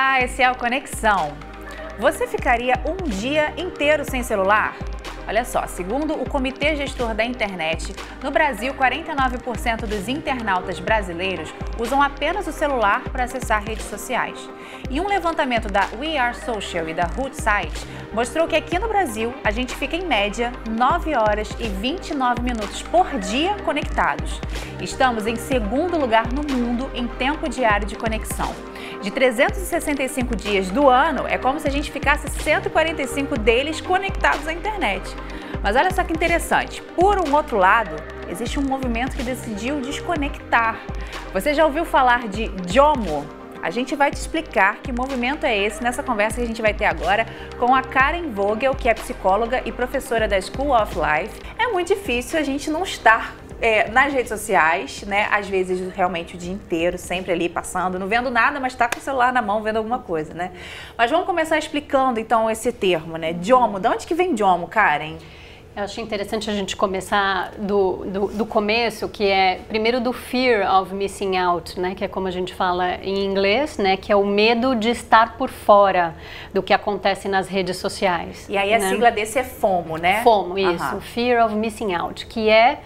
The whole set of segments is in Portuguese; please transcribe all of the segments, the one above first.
Olá, esse é o Conexão. Você ficaria um dia inteiro sem celular? Olha só, segundo o Comitê Gestor da Internet, no Brasil, 49% dos internautas brasileiros usam apenas o celular para acessar redes sociais. E um levantamento da We Are Social e da Hootsite mostrou que aqui no Brasil, a gente fica em média 9 horas e 29 minutos por dia conectados. Estamos em segundo lugar no mundo em tempo diário de conexão. De 365 dias do ano, é como se a gente ficasse 145 deles conectados à internet. Mas olha só que interessante, por um outro lado, existe um movimento que decidiu desconectar. Você já ouviu falar de JOMO? A gente vai te explicar que movimento é esse nessa conversa que a gente vai ter agora com a Karen Vogel, que é psicóloga e professora da School of Life. É muito difícil a gente não estar nas redes sociais, né? Às vezes realmente o dia inteiro, sempre ali passando, não vendo nada, mas tá com o celular na mão vendo alguma coisa, né? Mas vamos começar explicando então esse termo, né? JOMO, de onde que vem JOMO, Karen? Eu acho interessante a gente começar do começo, que é primeiro do fear of missing out, né, que é como a gente fala em inglês, né, que é o medo de estar por fora do que acontece nas redes sociais. E aí a sigla desse é FOMO, né? FOMO, isso, fear of missing out, que é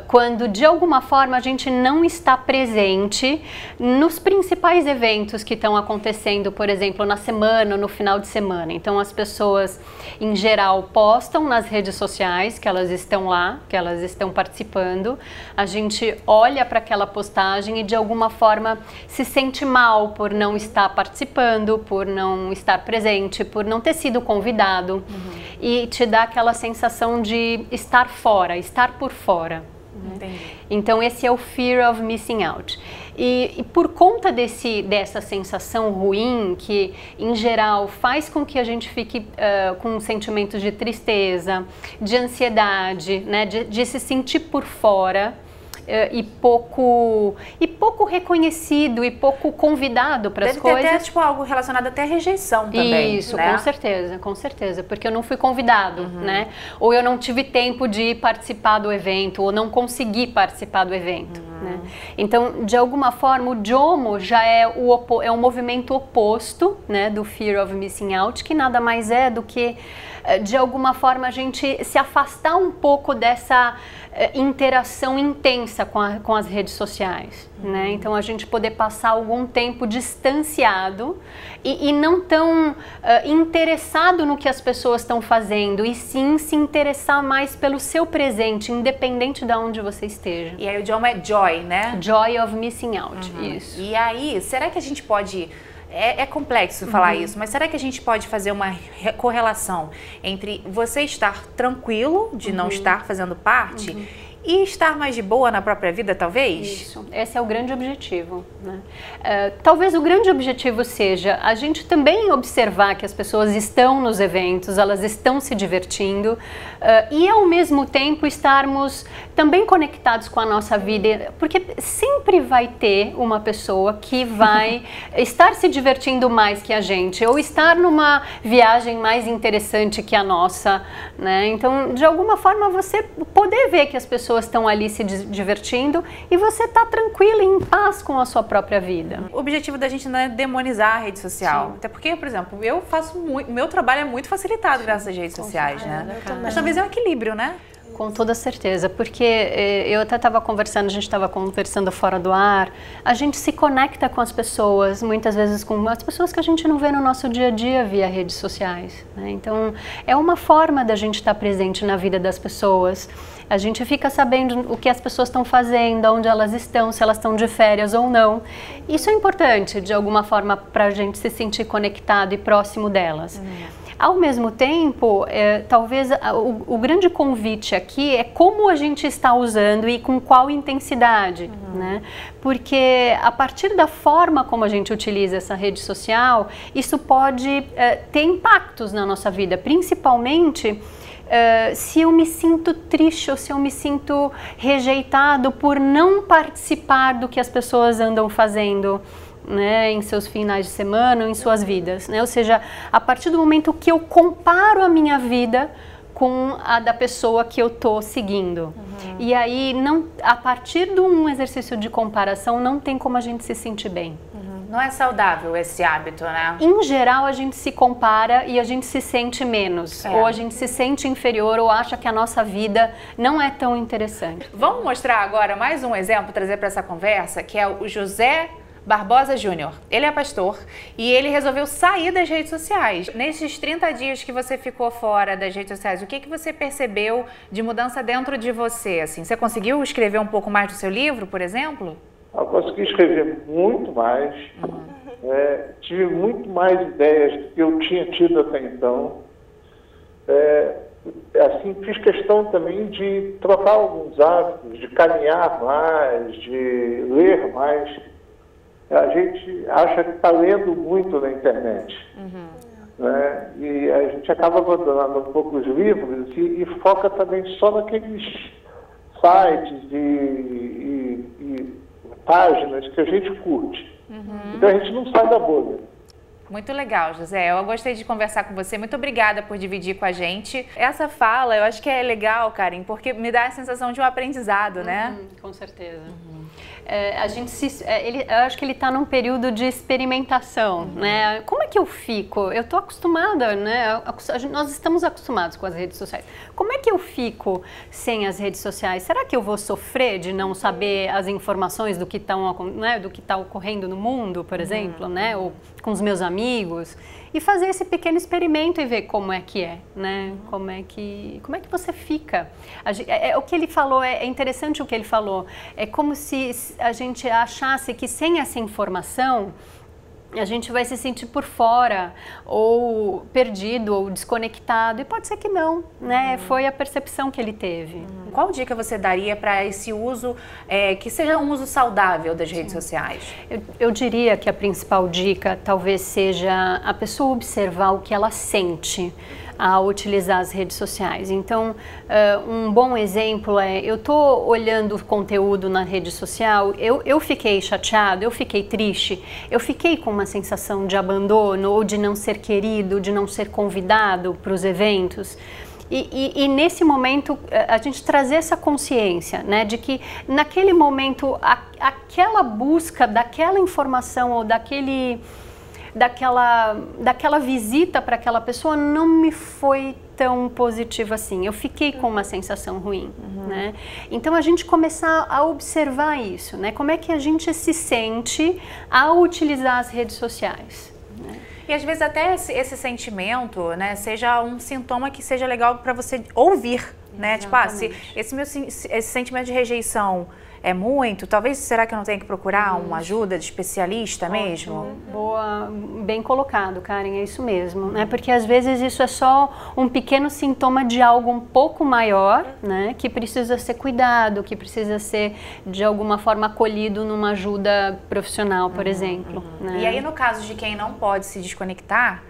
quando de alguma forma a gente não está presente nos principais eventos que estão acontecendo, por exemplo, na semana ou no final de semana. Então as pessoas em geral postam nas redes sociais que elas estão lá, que elas estão participando. A gente olha para aquela postagem e de alguma forma se sente mal por não estar participando, por não estar presente, por não ter sido convidado, e te dá aquela sensação de estar fora, estar por fora. Então esse é o fear of missing out. E por conta dessa sensação ruim, que em geral faz com que a gente fique com sentimentos de tristeza, de ansiedade, né, de se sentir por fora, e pouco reconhecido e pouco convidado para as coisas. Deve ter até tipo, algo relacionado até à rejeição também. Isso, né? com certeza, porque eu não fui convidado, né? Ou eu não tive tempo de participar do evento, ou não consegui participar do evento, né? Então, de alguma forma, o JOMO já é um movimento oposto, né, do fear of missing out, que nada mais é do que, de alguma forma, a gente se afastar um pouco dessa interação intensa com as redes sociais, né? Então a gente poder passar algum tempo distanciado e não tão interessado no que as pessoas estão fazendo, e sim se interessar mais pelo seu presente, independente de onde você esteja. E aí o JOMO é joy, né? Joy of missing out, isso. E aí, será que a gente pode... É complexo falar isso, mas será que a gente pode fazer uma correlação entre você estar tranquilo de não estar fazendo parte e estar mais de boa na própria vida, talvez? Isso, esse é o grande objetivo, né? Talvez o grande objetivo seja a gente também observar que as pessoas estão nos eventos, elas estão se divertindo, e ao mesmo tempo estarmos também conectados com a nossa vida, porque sempre vai ter uma pessoa que vai estar se divertindo mais que a gente, ou estar numa viagem mais interessante que a nossa, né? Então, de alguma forma, você poder ver que as pessoas estão ali se divertindo e você está tranquilo e em paz com a sua própria vida. O objetivo da gente não é demonizar a rede social. Sim. Até porque, por exemplo, eu faço muito, meu trabalho é muito facilitado graças às redes sociais, né? Mas talvez é um equilíbrio, né? Com toda certeza, porque eu até estava conversando, a gente estava conversando fora do ar, a gente se conecta com as pessoas, muitas vezes com as pessoas que a gente não vê no nosso dia a dia via redes sociais, né? Então, é uma forma da gente estar presente na vida das pessoas. A gente fica sabendo o que as pessoas estão fazendo, onde elas estão, se elas estão de férias ou não. Isso é importante, de alguma forma, para a gente se sentir conectado e próximo delas. Ao mesmo tempo, talvez o grande convite aqui é como a gente está usando e com qual intensidade, né? Porque a partir da forma como a gente utiliza essa rede social, isso pode ter impactos na nossa vida, principalmente se eu me sinto triste ou se eu me sinto rejeitado por não participar do que as pessoas andam fazendo, né, em seus finais de semana ou em suas vidas, né? Ou seja, a partir do momento que eu comparo a minha vida com a da pessoa que eu tô seguindo. E aí, a partir de um exercício de comparação, não tem como a gente se sentir bem. Não é saudável esse hábito, né? Em geral, a gente se compara e a gente se sente menos. Ou a gente se sente inferior ou acha que a nossa vida não é tão interessante. Vamos mostrar agora mais um exemplo, trazer para essa conversa, que é o José Barbosa Júnior. Ele é pastor e ele resolveu sair das redes sociais. Nesses 30 dias que você ficou fora das redes sociais, o que você percebeu de mudança dentro de você? Assim, você conseguiu escrever um pouco mais do seu livro, por exemplo? Eu consegui escrever muito mais. Tive muito mais ideias do que eu tinha tido até então. Assim, fiz questão também de trocar alguns hábitos, de caminhar mais, de ler mais. A gente acha que está lendo muito na internet, né? E a gente acaba abandonando um pouco os livros e foca também só naqueles sites e páginas que a gente curte. Então a gente não sai da bolha. Muito legal, José. Eu gostei de conversar com você. Muito obrigada por dividir com a gente. Essa fala, eu acho que é legal, Karen, porque me dá a sensação de um aprendizado, né? Com certeza. A gente eu acho que ele está num período de experimentação, né? Como é que eu fico? Eu estou acostumada, né? Nós estamos acostumados com as redes sociais. Como é que eu fico sem as redes sociais? Será que eu vou sofrer de não saber as informações do que está ocorrendo no mundo, por exemplo, né? Ou com os meus amigos? E fazer esse pequeno experimento e ver como é que é, né? Como é que você fica? O que ele falou, é interessante o que ele falou. É como se a gente achasse que sem essa informação a gente vai se sentir por fora, ou perdido, ou desconectado, e pode ser que não, né? Foi a percepção que ele teve. Qual dica você daria para esse uso, que seja um uso saudável das redes sociais? Eu diria que a principal dica talvez seja a pessoa observar o que ela sente ao utilizar as redes sociais. Então, um bom exemplo é, eu estou olhando o conteúdo na rede social, eu fiquei chateado, eu fiquei triste, eu fiquei com uma sensação de abandono ou de não ser querido, de não ser convidado para os eventos. E nesse momento, a gente trazer essa consciência, né, de que naquele momento, aquela busca daquela informação ou daquela visita para aquela pessoa não me foi tão positiva assim. Eu fiquei com uma sensação ruim, né? Então a gente começar a observar isso, né? Como é que a gente se sente ao utilizar as redes sociais, né? E às vezes até esse sentimento, né, seja um sintoma que seja legal para você ouvir, né? Exatamente. Tipo, esse sentimento de rejeição é muito, talvez, será que eu não tenho que procurar uma ajuda de especialista mesmo? Boa, bem colocado, Karen, é isso mesmo, né? Porque às vezes isso é só um pequeno sintoma de algo um pouco maior, né? Que precisa ser cuidado, que precisa ser de alguma forma acolhido numa ajuda profissional, por exemplo. Né? E aí, no caso de quem não pode se desconectar,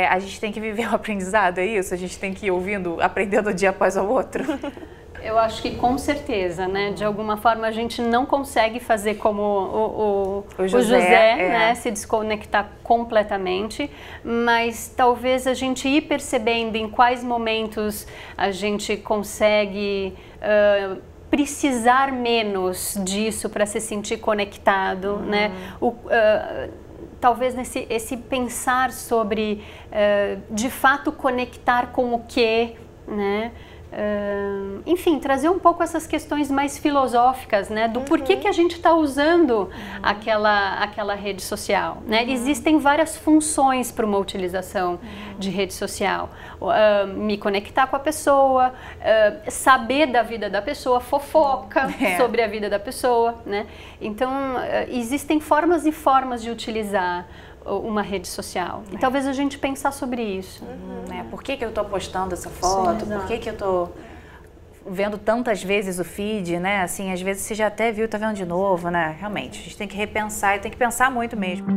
a gente tem que viver o aprendizado, é isso? A gente tem que ir ouvindo, aprendendo um dia após o outro? Eu acho que com certeza, né? De alguma forma a gente não consegue fazer como o José, né? Se desconectar completamente, mas talvez a gente ir percebendo em quais momentos a gente consegue precisar menos disso para se sentir conectado, né? Talvez esse pensar sobre, de fato, conectar com o quê, né? Enfim, trazer um pouco essas questões mais filosóficas, né, do porquê que a gente está usando aquela rede social, né? Existem várias funções para uma utilização de rede social. Me conectar com a pessoa, saber da vida da pessoa, fofoca sobre a vida da pessoa, né? Então, existem formas e formas de utilizar uma rede social. E talvez a gente pensar sobre isso. Por que eu estou postando essa foto? Sim, por que eu estou vendo tantas vezes o feed, né? Assim, às vezes você já até viu, tá vendo de novo, né? Realmente, a gente tem que repensar e tem que pensar muito mesmo.